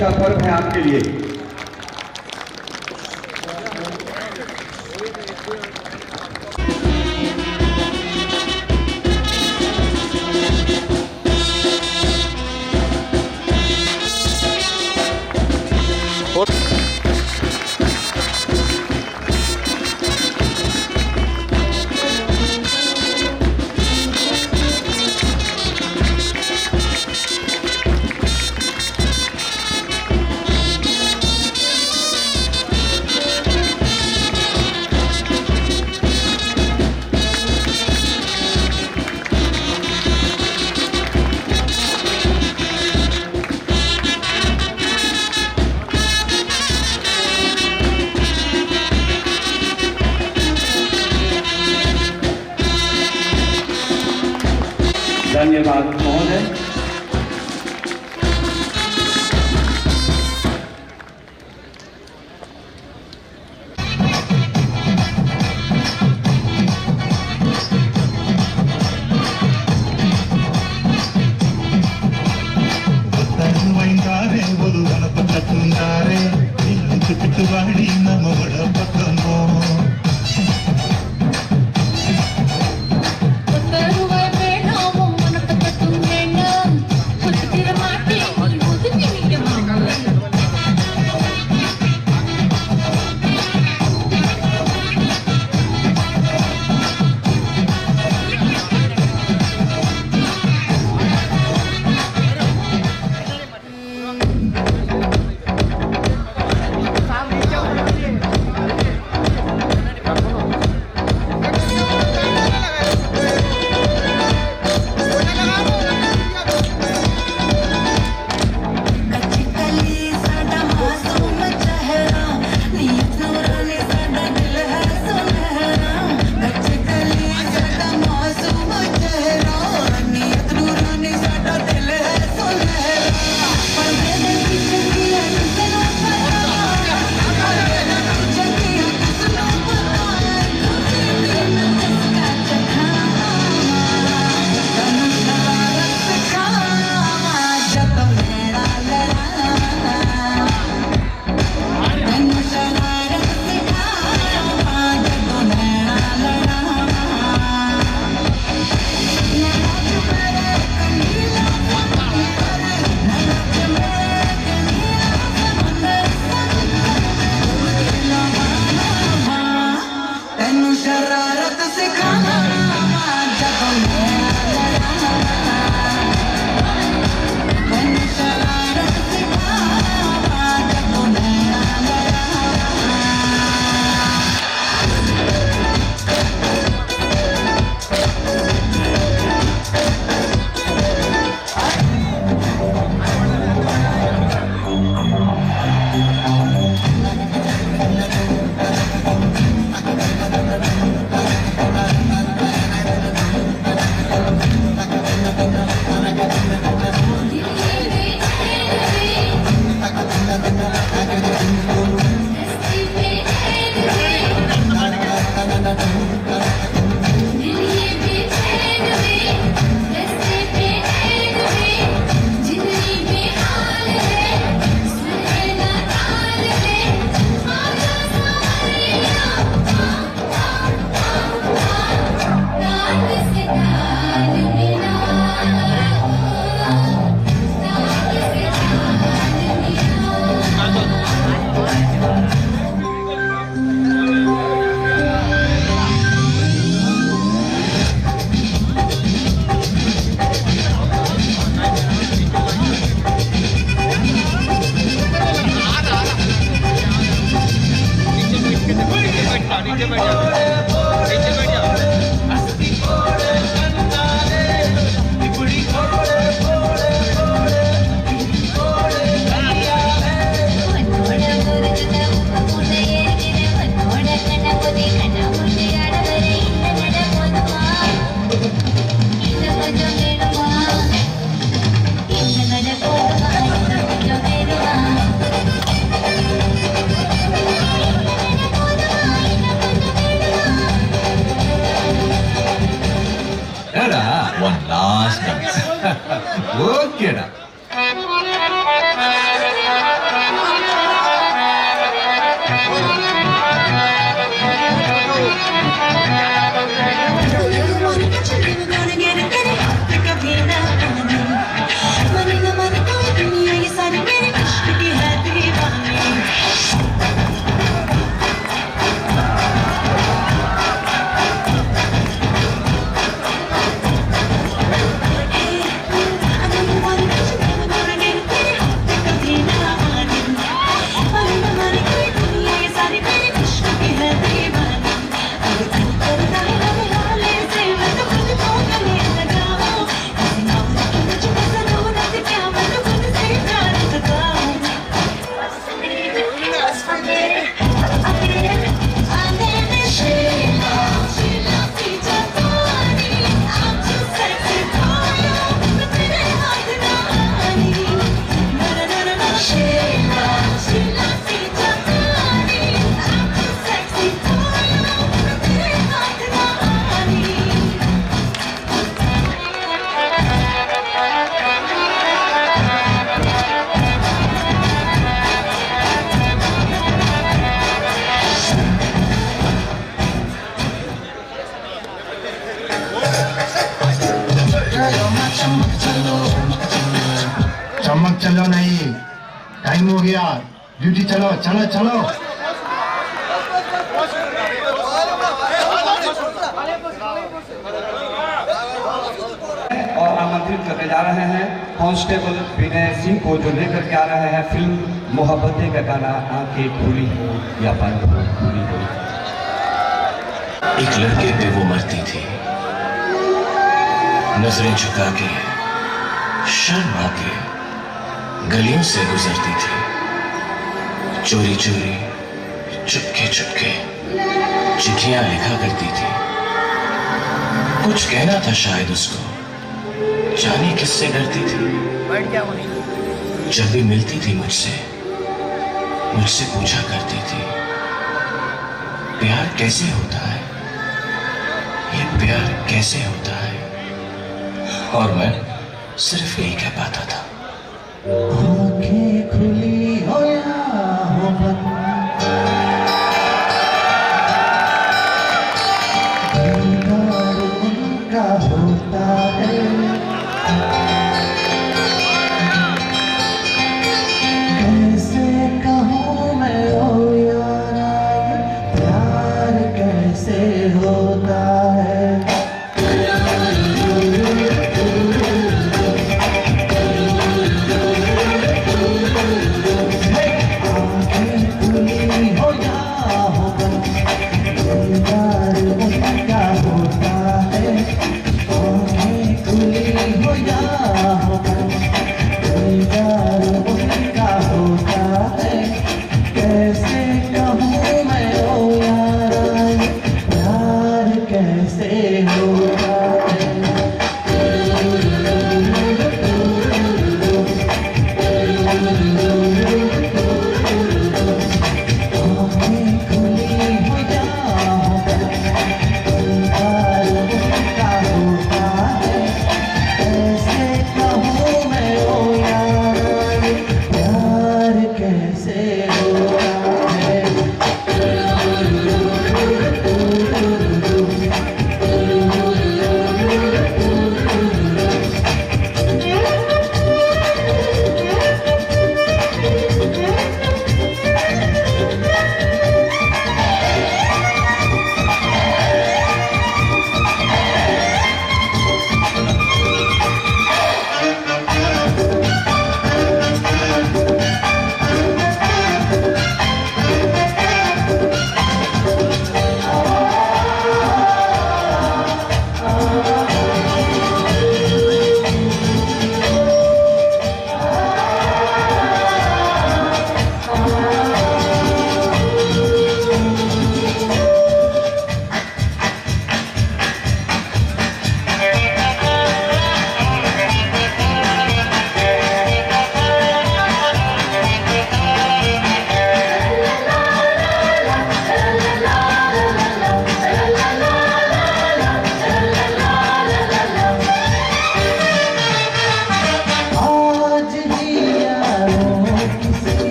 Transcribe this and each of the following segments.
का पर्व है आपके लिए। धन्यवाद महोदय। टाइम हो गया, ड्यूटी चलो चलो चलो। और आमंत्रित करने जा रहे हैं कांस्टेबल विनय सिंह को, जो लेकर के आ रहे हैं फिल्म मोहब्बतें का गाना आंखें खुली हो या बंद हो खुली हो। एक लड़के पे वो मरती थी, नजरें झुका के शर्मा के गलियों से गुजरती थी, चोरी चोरी चुपके चुपके चिट्ठियां लिखा करती थी। कुछ कहना था शायद उसको, जाने किससे डरती थी। जब भी मिलती थी मुझसे पूछा करती थी, प्यार कैसे होता है, ये प्यार कैसे होता है। और मैं सिर्फ यही कह पाता था, आंखें खुली हो या हो बंद, दीदार उनका होता है। कैसे कहूँ मैं ओ यारा, प्यार कैसे होता है।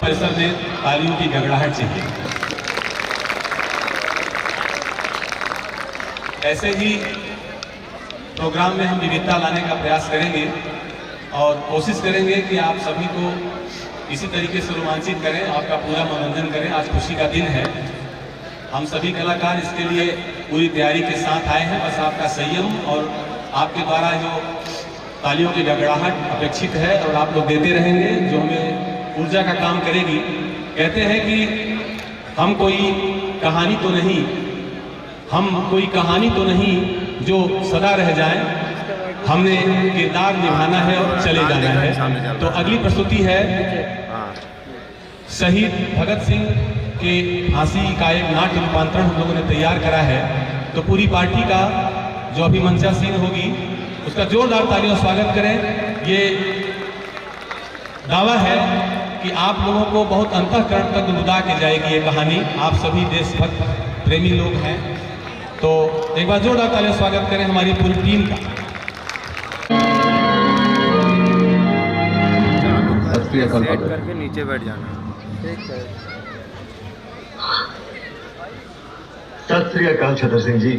परिसर में तालियों की गड़गड़ाहट चाहिए। ऐसे ही प्रोग्राम में हम विविधता लाने का प्रयास करेंगे और कोशिश करेंगे कि आप सभी को इसी तरीके से रोमांचित करें, आपका पूरा मनोरंजन करें। आज खुशी का दिन है, हम सभी कलाकार इसके लिए पूरी तैयारी के साथ आए हैं। बस आपका संयम और आपके द्वारा जो तालियों की गड़गड़ाहट अपेक्षित है और आप लोग देते रहेंगे, जो हमें ऊर्जा का काम करेगी। कहते हैं कि हम कोई कहानी तो नहीं जो सदा रह जाए, हमने किरदार निभाना है और चले जाना है। तो अगली प्रस्तुति है शहीद भगत सिंह के फांसी का एक नाट्य रूपांतरण हम लोगों ने तैयार करा है। तो पूरी पार्टी का जो अभी मंचासीन होगी उसका जोरदार तालियों से स्वागत करें। ये दावा है कि आप लोगों को बहुत अंतःकरण तक रुदा के जाएगी ये कहानी। आप सभी देशभक्त प्रेमी लोग हैं, तो एक बार जोरदार तालियों से स्वागत करें हमारी पूरी टीम का। करके नीचे बैठ जाना। सत श्री अकाल छतर सिंह जी।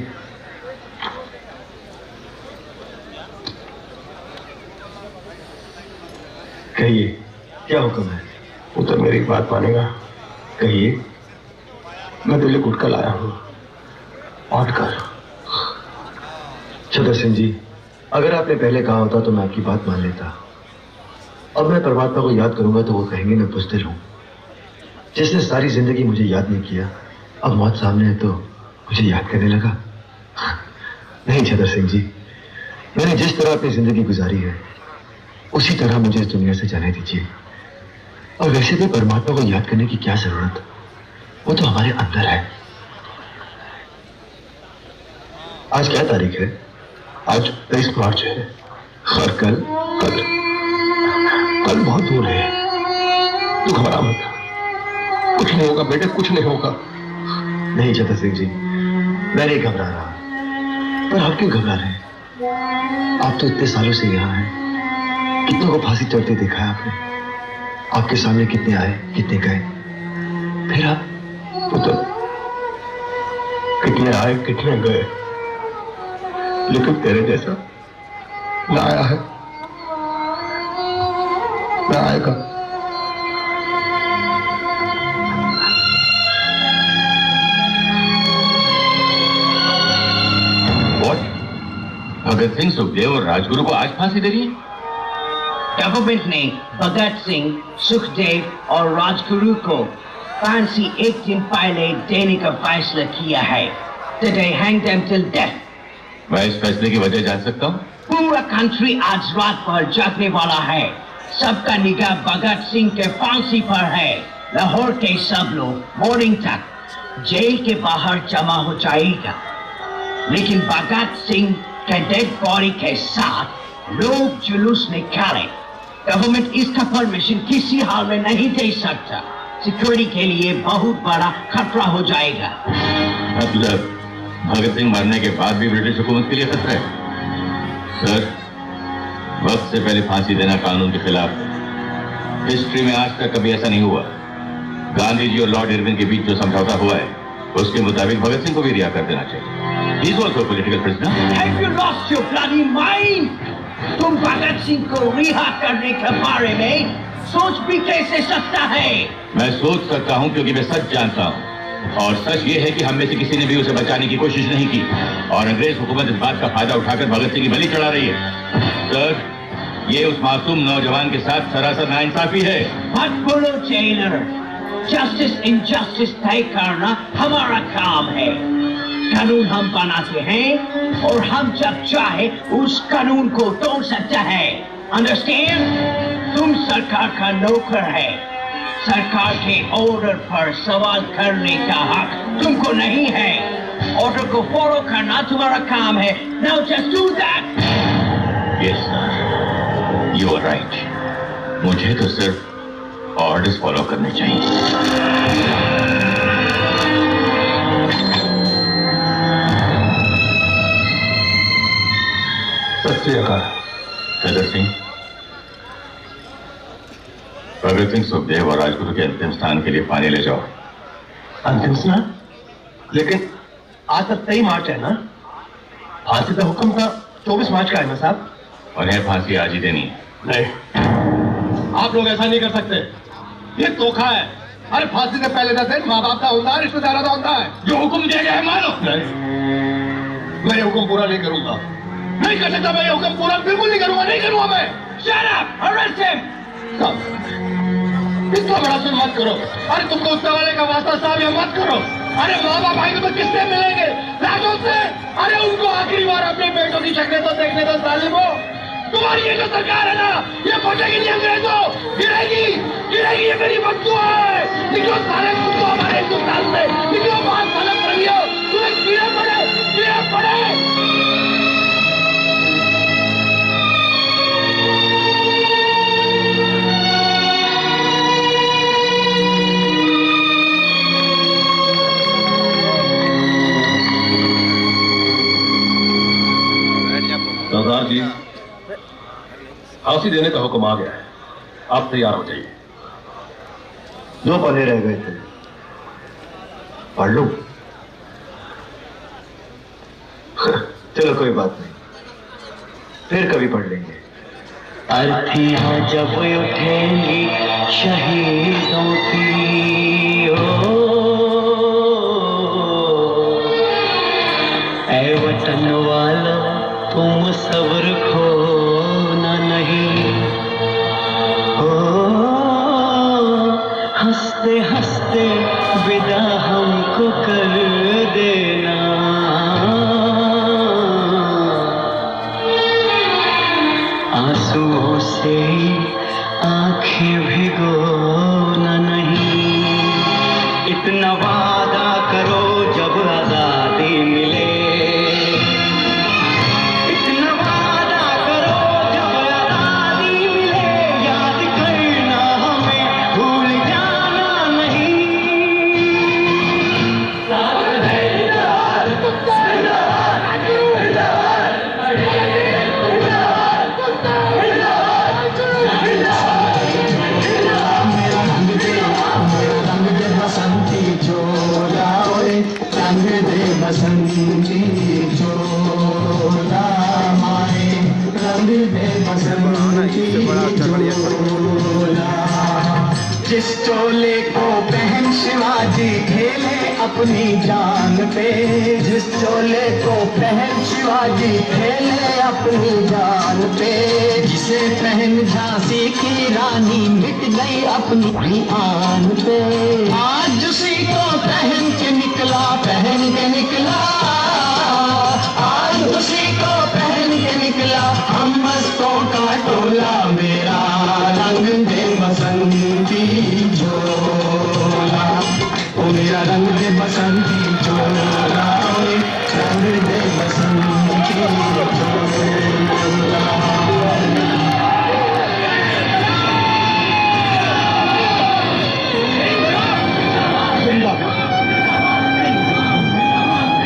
कहिए क्या हुक्म है? वो तो मेरी बात मानेगा। कहिए। मैं दिल्ली गुटका लाया हूं, और कर। छतर सिंह जी, अगर आपने पहले कहा होता तो मैं आपकी बात मान लेता। अब मैं परमात्मा को याद करूंगा तो वो कहेंगे मैं बुज़दिल हूं। जिसने सारी जिंदगी मुझे याद नहीं किया, अब मौत सामने है तो मुझे याद करने लगा। नहीं छतर सिंह जी, मैंने जिस तरह अपनी जिंदगी गुजारी है उसी तरह मुझे इस दुनिया से जाने दीजिए। और वैसे भी परमात्मा को याद करने की क्या जरूरत, वो तो हमारे अंदर है। आज क्या तारीख है? आज 23 मार्च है। और कल बहुत दूर है। तू घबरा मत, कुछ नहीं होगा बेटे, कुछ नहीं होगा। नहीं छतर सिंह जी, मैं नहीं घबरा रहा। पर आप क्यों घबरा रहे हैं? आप तो इतने सालों से यहाँ हैं, कितनों को फांसी चढ़ते देखा है आपने। आपके सामने कितने आए, कितने गए, फिर आप तो कितने आए, कितने गए, लेकिन तेरे जैसा ना आया है, ना आएगा। भगत सिंह, सुखदेव और राजगुरु को आज फांसी दे रही है? गवर्नमेंट ने भगत सिंह, सुखदेव और राजगुरु को फांसी एक दिन पहले देने का फैसला किया है। They hang them till death. मैं इस फैसले की वजह जान सकता हूँ? पूरा कंट्री आज रात भर जागने वाला है। सबका निगाह भगत सिंह के फांसी पर है। लाहौर के सब लोग मॉर्निंग तक जेल के बाहर जमा हो जाएगा, लेकिन भगत सिंह के डेड बॉडी के साथ लोग जुलूस निकाले। गवर्नमेंट इसका परमिशन किसी हाल में नहीं दे सकता। सिक्योरिटी के लिए बहुत बड़ा खतरा हो जाएगा। भगत सिंह मरने के बाद भी ब्रिटिश हुकूमत के लिए खतरा है। सर, वक्त से पहले फांसी देना कानून के खिलाफ है। हिस्ट्री में आज तक कभी ऐसा नहीं हुआ। गांधी जी और लॉर्ड इरविन के बीच जो समझौता हुआ है उसके मुताबिक भगत सिंह को भी रिहा कर देना चाहिए। He's also a political prisoner. Have you lost your bloody mind? तुम भगत सिंह को रिहा करने के बारे में सोच भी कैसे सकता है? मैं सोच सकता हूं क्योंकि मैं सच जानता हूं, और सच ये है कि हम में से किसी ने भी उसे बचाने की कोशिश नहीं की, और अंग्रेज हुकूमत इस बात का फायदा उठाकर भगत सिंह की बलि चढ़ा रही है। सर, ये उस मासूम नौजवान के साथ सरासर नाइंसाफी है। मत बोलो जेलर, जस्टिस इनजस्टिस तय करना हमारा काम है। कानून हम बनाते हैं और हम जब चाहे उस कानून को तोड़ सकते हैं। अंडरस्टैंड? तुम सरकार का नौकर है। सरकार के ऑर्डर पर सवाल करने का हक तुमको नहीं है। ऑर्डर को फॉलो करना तुम्हारा काम है। Now just do that. Yes, sir. You are right. मुझे तो सिर्फ ऑर्डर्स फॉलो करने चाहिए। सत श्री अकाल। भगत सिंह, भगत सिंह, सुखदेव और राजगुरु के अंतिम स्थान के लिए पानी ले जाओ। अंतिम स्नान? लेकिन आज तक 23 मार्च है ना? फांसी का हुक्म था 24 मार्च का है ना साहब? उन्हें फांसी आज ही देनी है। नहीं, आप लोग ऐसा नहीं कर सकते। ये धोखा है। अरे फांसी से पहले 10 दिन माँ बाप का होता है, रिश्तेदारों का होता है। जो हुक्म दिया गया है मानो। नहीं, मैं ये हुक्म पूरा नहीं करूंगा। नहीं कर सकता मैं ये हुक्म पूरा, बिल्कुल नहीं करूंगा, नहीं करूंगा मैं। Shut up! Arrest him! साहब, इतना बड़ा सुन मत करो। अरे तुमको उससे वाले का वास्ता साहब, ये मत करो। अरे माँ बाप आएंगे तो किससे मिलेंगे? राजों से। अरे उनको आखिरी बार अपने बेटों की शक्लें तो देखने दो सालिमो। तुम्हारी ये जो सरकार है ना, ये फटेगी नहीं अंग्रेजों, गिरेगी, गिरेगी। ये मेरी बददुआ है। निकलो साले, तुमको हमारे हिंदुस्तान से निकलो, बाहर साले प्रवियो, तुम्हें कीड़े पड़े, कीड़े पड़े। सरदार जी, फांसी देने का हुक्म आ गया है, आप तैयार हो जाइए। 2 पन्ने रह गए थे, पढ़ लूं? चलो कोई बात नहीं, फिर कभी पढ़ लेंगे। अर्थियां जब उठेंगी शहीदों की, ओ ऐ वतन वालों तुम सब्र खोना नहीं। ओ हंसते हंसते विदा हमको कर देना। आंसुओं से आंखें भिगोना नहीं। इतना वादा करो जब आजादी मिले, इतना वादा करो जब आजादी मिले। याद करना हमें, भूल जाना नहीं। बसंती चोला माए, रंग दे बसंती चोला। जिस चोले को बहन शिवाजी खेले अपनी जान पे, जिस चोले को बहन शिवाजी खेले अपनी जान पे। जिसे पहन झांसी की रानी मिट गई अपनी आन पे। आज उसी को पहन के निकला, पहन के निकला। आज उसी को पहन के निकला हम मस्तों का टोला। मेरा रंग दे बसंती चोला, ओ मेरा रंग दे बसंती चोला, रंग दे बसंती चोला।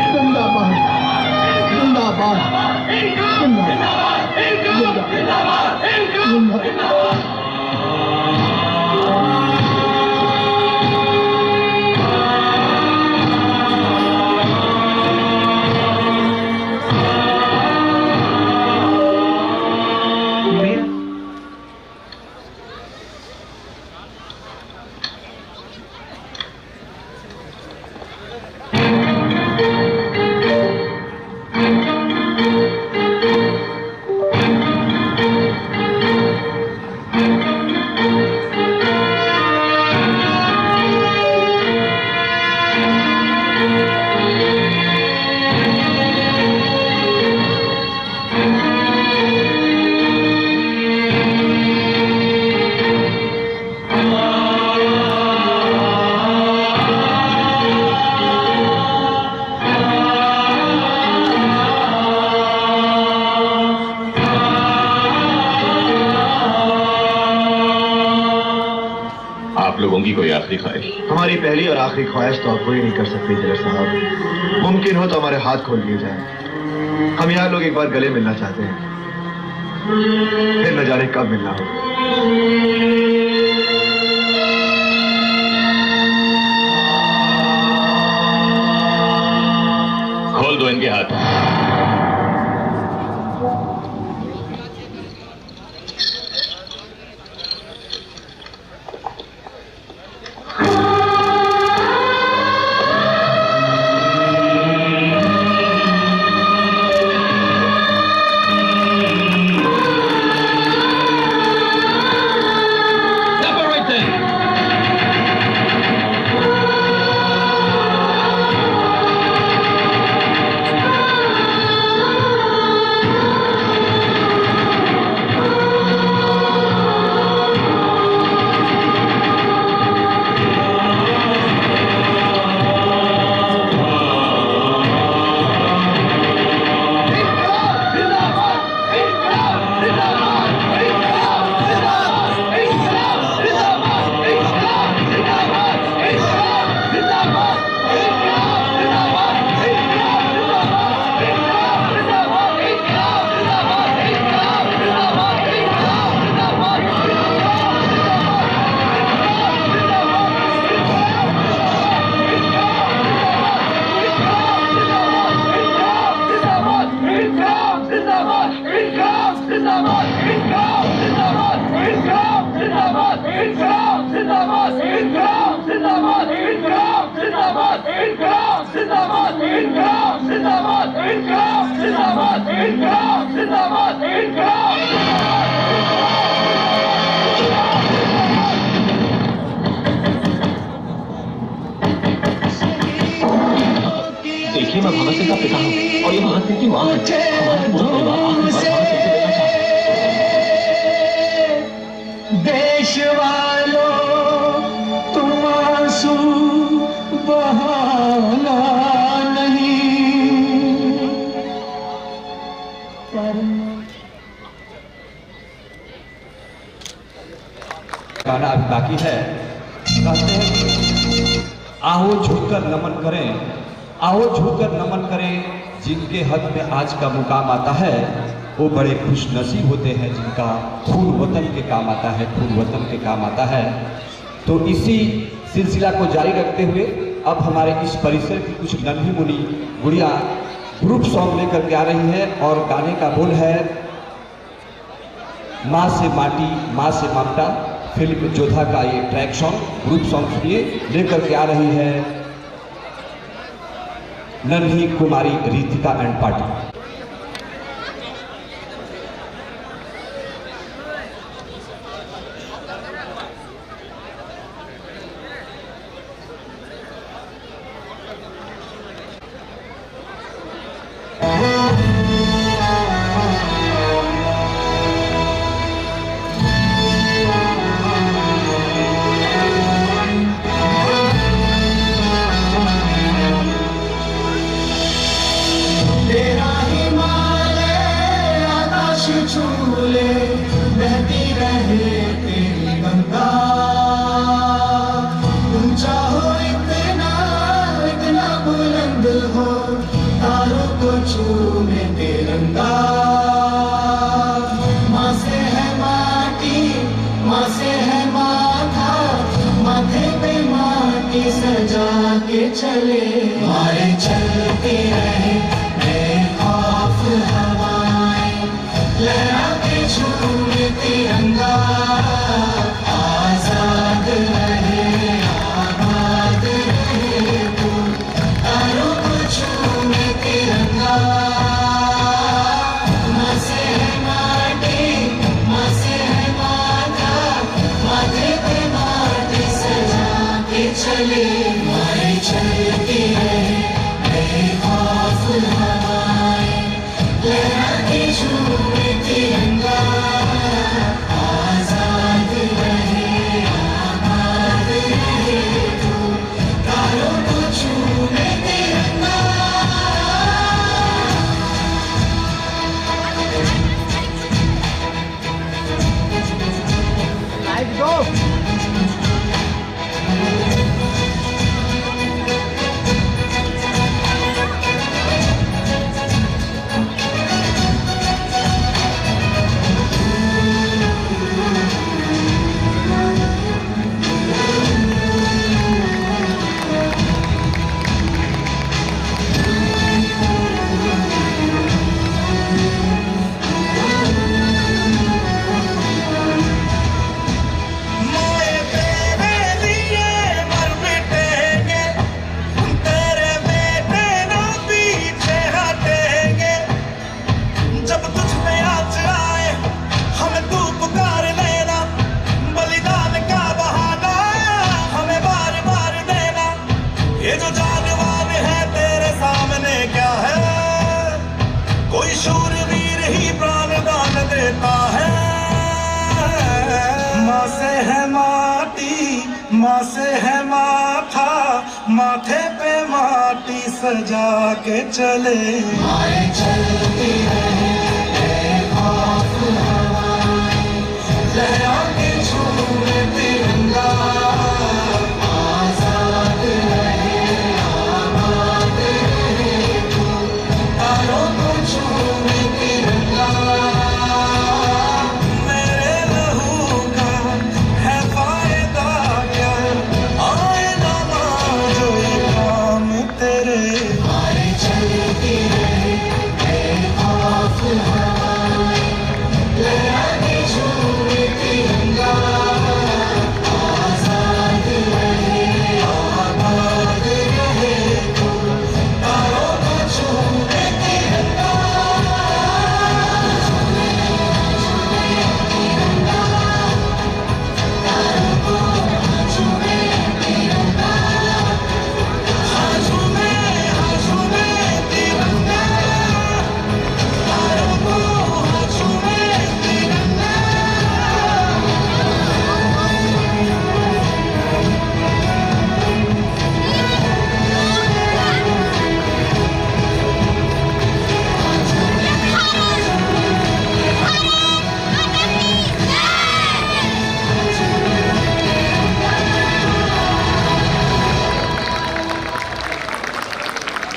जिंदाबाद लोगों की कोई आखिरी ख्वाहिश? हमारी पहली और आखिरी ख्वाहिश तो आप पूरी नहीं कर सकते जलर साहब। मुमकिन हो तो हमारे हाथ खोल दिए जाए। हम यहाँ लोग एक बार गले मिलना चाहते हैं, फिर न जाने कब मिलना हो। खोल दो इनके हाथ। देखिए, मैं भगत सिंह का पिता हूँ और ये भगत सिंह की माँ है। हमारा पूरा परिवार आखिरी बार भगत सिंह से देखना चाहता है। देश वालों, तुम आंसू बहाना नहीं। गाना अभी बाकी है। कहते हैं आओ झुककर नमन करें, आओ झुककर नमन करें, जिनके हक में आज का मुकाम आता है वो बड़े खुश नसीब होते हैं जिनका खून वतन के काम आता है, खून वतन के काम आता है। तो इसी सिलसिला को जारी रखते हुए अब हमारे इस परिसर की कुछ नन्ही मुनी गुड़िया ग्रुप सॉन्ग लेकर के आ रही है और गाने का बोल है माँ से माटी माँ से ममता, फिल्म जोधा का ये ट्रैक सॉन्ग ग्रुप सॉन्ग सुनिए। लेकर के आ रही है नन्ही कुमारी रीतिका एंड पार्टी। चले हमारे चलते रहे बेखौफ हवाएं, लहरा के झूमे तिरंगा, आजाद रहे आबाद रहे तू, तारों को झूमे तिरंगा। माँ से है माटी, माँ से है माथा, माथे पे माटी सजा के चले चलती है बेखौफ हवाएं, लहरा के झूमे तिरंगा, आजाद रहे आबाद रहे तू, तारों को झूमे तिरंगा। लाइट गो। जब तुझ पे आज आए हमें तू पुकार लेना, बलिदान का बहाना हमें बार बार देना। ये जो जानवान है तेरे सामने क्या है, कोई शूरवीर ही प्राण दान देता है। माँ से है माटी, माँ से है माथा, माथे पे माटी सजा के चले। माए चलती रहे खौफ हवाएं, लहरा के झूमे तिरंगा, आजाद रहे आबाद रहे तू, तारों को झूमे तिरंगा। मेरे लहू का है फायदा क्या, आए ना जो ये काम तेरे। माए चलती रहे खौफ हवाएं, लहरा के झूमे तिरंगा, आजाद रहे आबाद रहे तू, तारों को झूमे तिरंगा।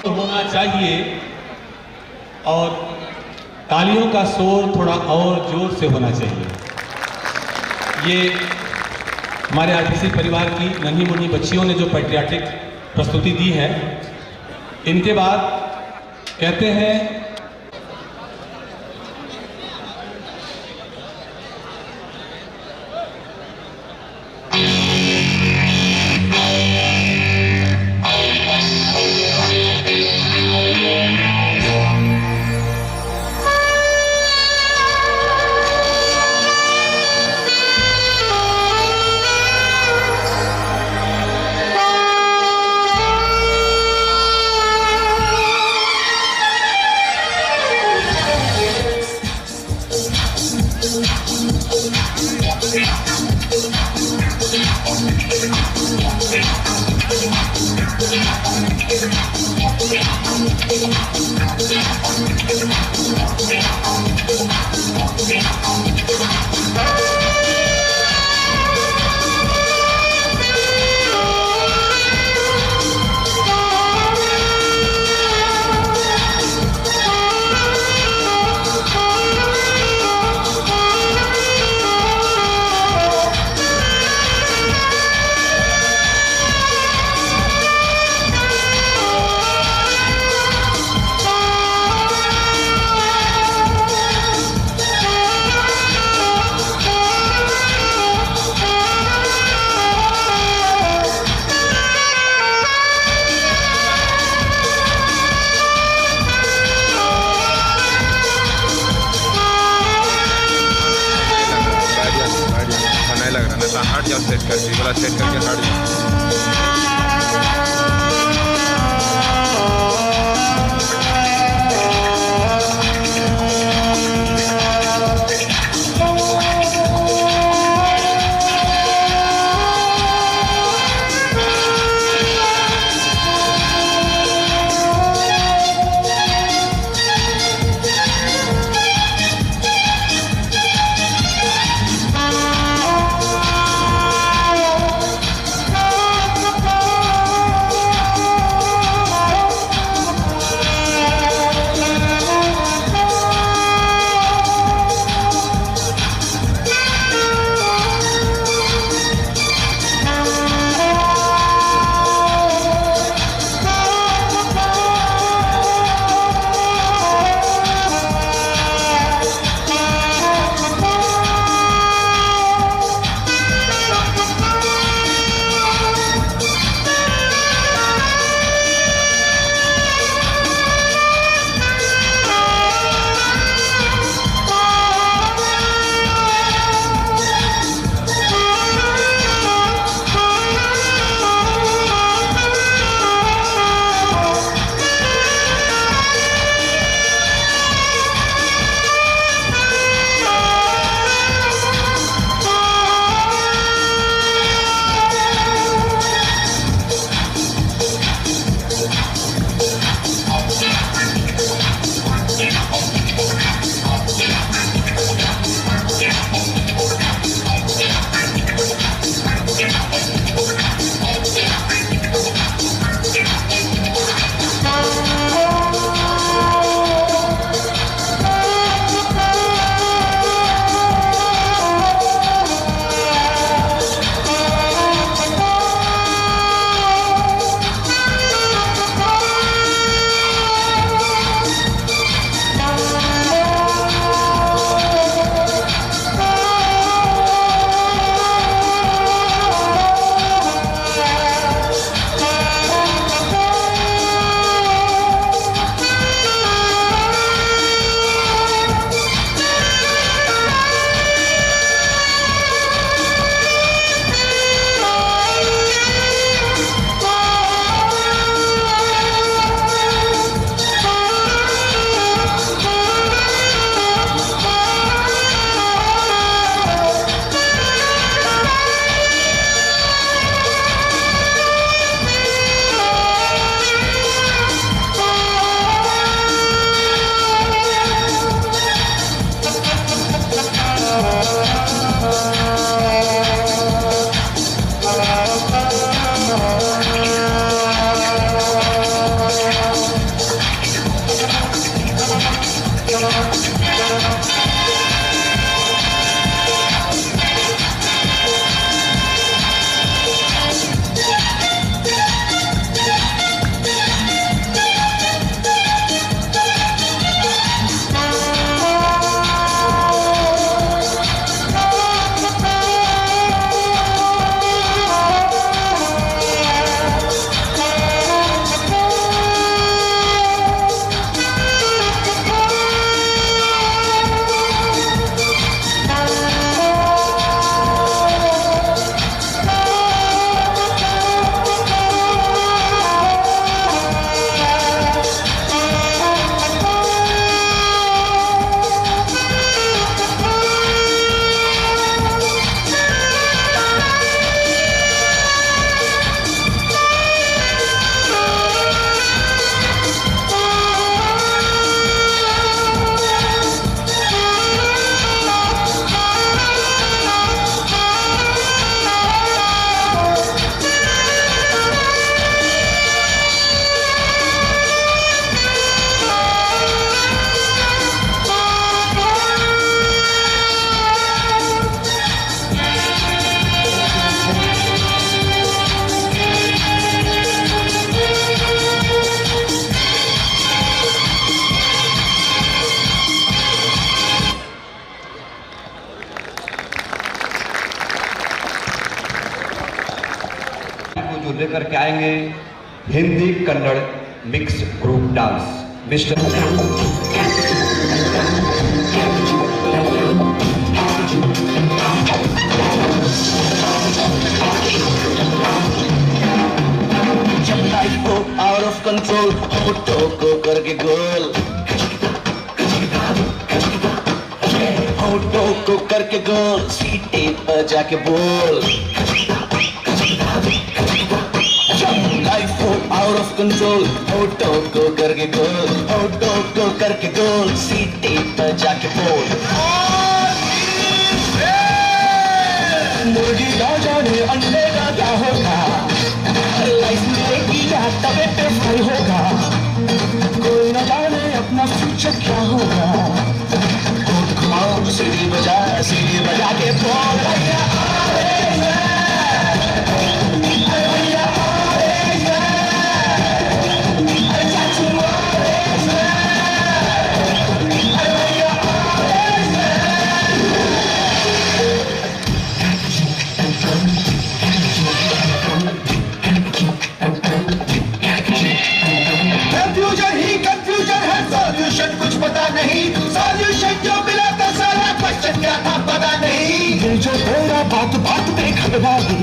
होना चाहिए और तालियों का शोर थोड़ा और जोर से होना चाहिए। ये हमारे आरटीसी परिवार की नन्ही मुन्नी बच्चियों ने जो पैट्रियाटिक प्रस्तुति दी है, इनके बाद कहते हैं हट जाओ, सेट करके बोला, सेट करके हट जाओ। लेकर के आएंगे Hindi Kannada mix group dance mister जब लाइफ को आउट ऑफ कंट्रोल होठों को करके गोल, होठों को करके गोल, सीटे पर जाके बोल। लाइफ को आउट ऑफ कंट्रोल होठों को करके गोल, होठों को करके गोल, सीटे पर जाके बोल। मुर्गी ना जाने अंडे का क्या होगा, लाइफ मिलेगी या तवे पे फ्राई होगा, कोई न जाने अपना फ्यूचर क्या होगा। होठ घुमाओ सीढ़ी बजा के बोल भैया कुछ पता नहीं, सॉल्यूशन जो मिला तो सारा क्वेश्चन क्या था पता नहीं। दिल जो तेरा बात बात पे खड़वा दे,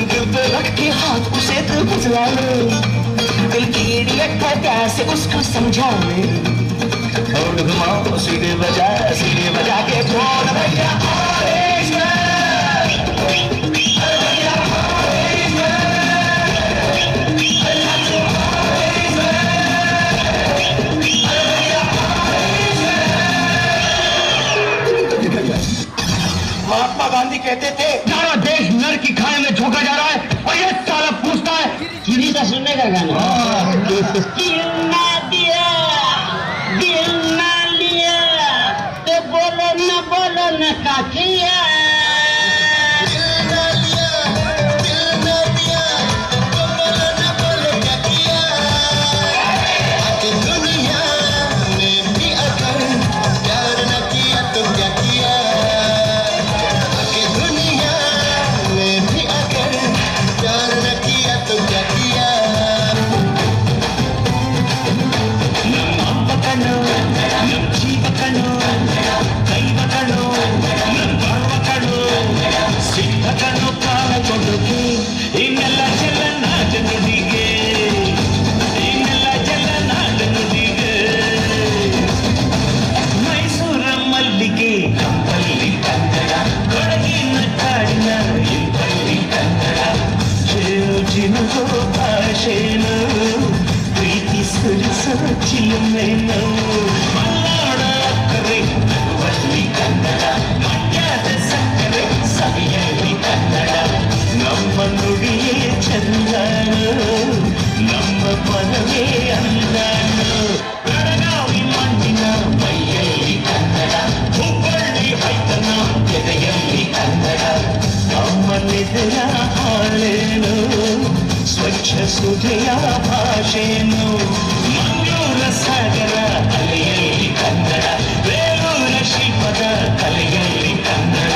दिल पे रख के हाथ उसे तो बुझला ले, दिल की इडियट था कैसे उसको समझा ले। होठ घुमाओ सीढ़ी बजा के बोल भैया महात्मा गांधी कहते थे सारा देश नर की खाए में झोंका जा रहा है और ये साला पूछता है किन्हीं का सुनने का गाना। दिल ना दिया दिल ना लिया तो बोलो न का किया। ಸ್ವಚ್ಛ ಸುಧೆಯ ಭಾಷೆಯನ್ನು ಮಂಗಳೂರ ಸಾಗರ ಅಲೆಯಲ್ಲಿ ಕನ್ನಡ, ಬೇಲೂರ ಶಿಲ್ಪದ ಕಲೆಯಲ್ಲಿ ಕನ್ನಡ,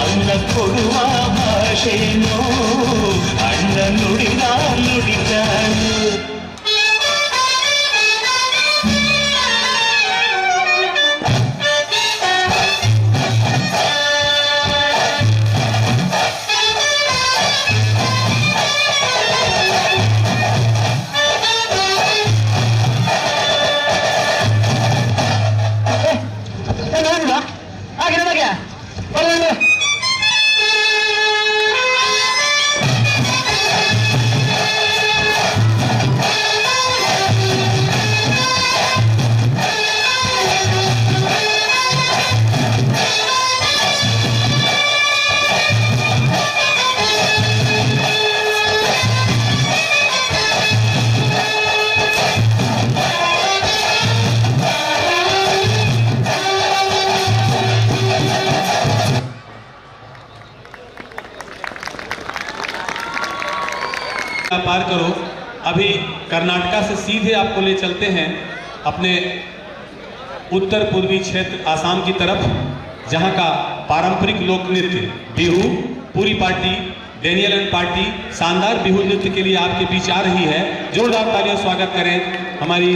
ಅನ್ನ ಕೊಡುವ ಭಾಷೆಯನ್ನು ಅಣ್ಣ ನುಡಿದ ನುಡಿದಾಳು. पार करो। अभी कर्नाटका से सीधे आपको ले चलते हैं अपने उत्तर पूर्वी क्षेत्र आसाम की तरफ, जहां का पारंपरिक लोक नृत्य बिहू पूरी पार्टी डेनियल एंड पार्टी शानदार बिहू नृत्य के लिए आपके बीच आ रही है। जोरदार तालियों स्वागत करें हमारी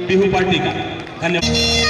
बिहू पार्टी का। धन्यवाद।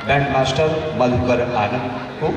बैंड मास्टर मधुकर आनंद को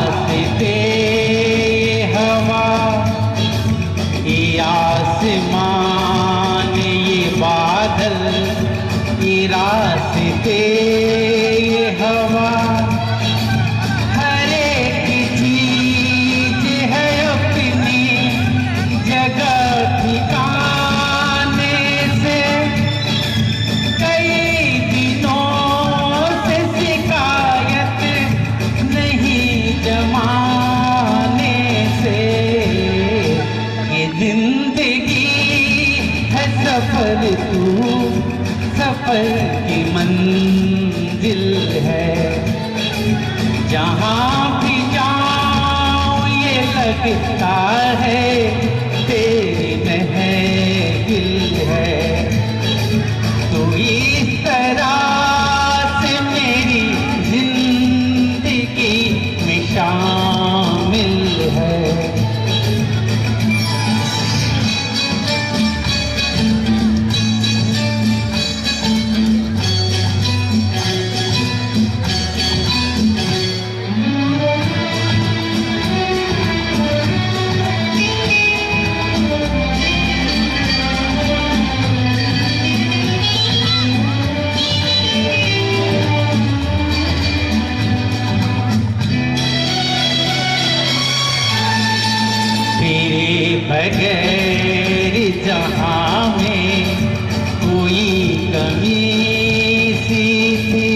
रास्ते हवा, ये आसमान, ये बादल, ये रास्ते ये हवा, हर एक चीज है अपनी जगह ठिकाने से। कई दिनों से शिकायत नहीं जमाने से। ये जिंदगी है सफर, तू सफर की मंजिल है। जहाँ भी जाऊं ये लगता है तेरी महफिल है। तो इस तरह से मेरी जिंदगी में शामिल है। बगैर जहाँ में कोई कमी सी थी,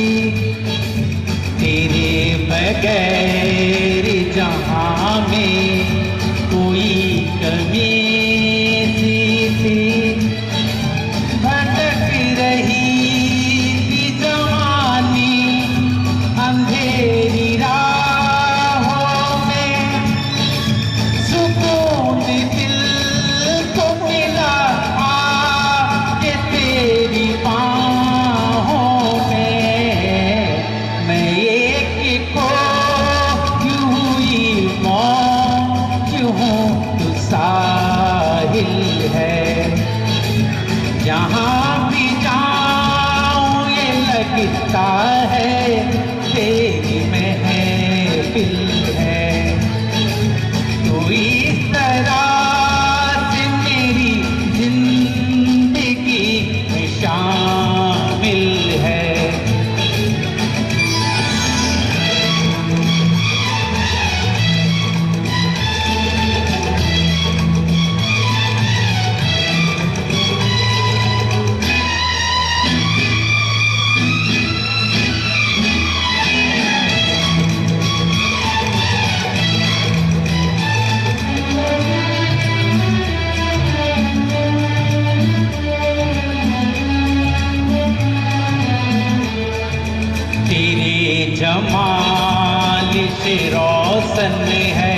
तेरे बगैर जहाँ में कोई कमी सी थी। भटक रही थी जवानी अंधेरी राहों में, सुकून दिल को मिला आके तेरी बाहों में। मैं एक को यूं हुई मौत हूँ, तू साहिल है। जहाँ भी जाऊँ ये लगता है तेरी महफिल है। तो इस तरह से मेरी जिंदगी में शामिल है। तेरे जमाल से रोशन है